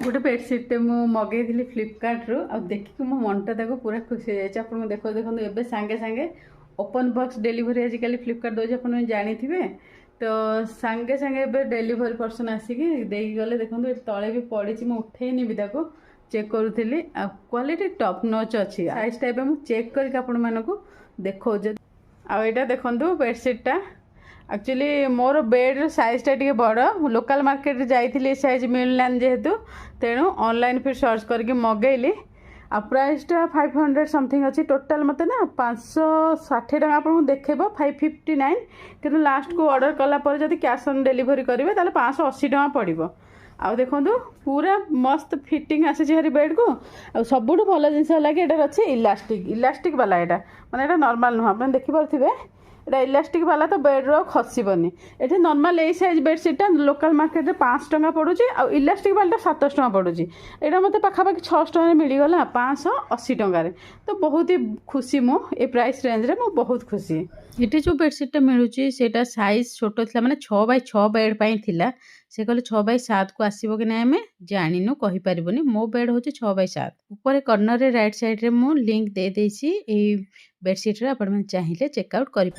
गोटे बेडसीटे मु मगेली फ्लिपकार्ट रु आ देखिक मो मनटा पूरा खुशी हो जाए। आप देखो देखो ए सांगे सांगे ओपन बॉक्स डेलीवरी आजिकल फ्लिपकार्ट दूसरे आप जानी तो सांगे सांगे ए डेलीवरी पर्सन आसिक गले देखो तले भी पड़ी मुझे उठेनी भी चेक करूली क्वालिटी टॉप नॉच अच्छी साइज टा चेक कर देखो आईटा देखो बेडसीटा एक्चुअली मोर बेड साइज टा बड़ लोकल मार्केट जाइए साइज मिललान जेहेतु तेणु ऑनलाइन फिर सर्च करके मगेली आ प्राइसटा 500 समथिंग अच्छी टोटाल मत ना 560 टका आपको देखेब 559 कि लास्ट को ऑर्डर कलापर जब कैश ऑन डिलीवरी करेंगे ताले 580 टका पड़ो। आउ देखो पूरा मस्त फिटिंग आसी बेड को आ सबुठ भल जिन लगे अच्छे इलास्टिक इलास्टिक वाला यहाँ माने नॉर्मल नुह आप देखिपे एटा इलास्टिक वाला तो बेड रो खसबनी ये नॉर्मल ए साइज बेडसीटा लोकल मार्केट में 500 टका पड़ुची आ इलास्टिक वाला 700 टका पड़ुची एटा मत पाखापाखि 600 टका मिलगला 580 टकर तो बहुत ही खुशी मो ए प्राइस रेंज रे मो बहुत खुशी। ये जो बेडसीटा मिलूँ सेटा साइज छोट था माने 6x6 बेड पाई थिला से कहले 6x7 को आसब कि ना आम जाणीनु कहीपरबनी मो बेड हूँ 6x7 ऊपर कॉर्नर रे राइट साइड रे मु लिंक दे देसी ए बेडसीट रे आपण चाहिए चेकआउट करें।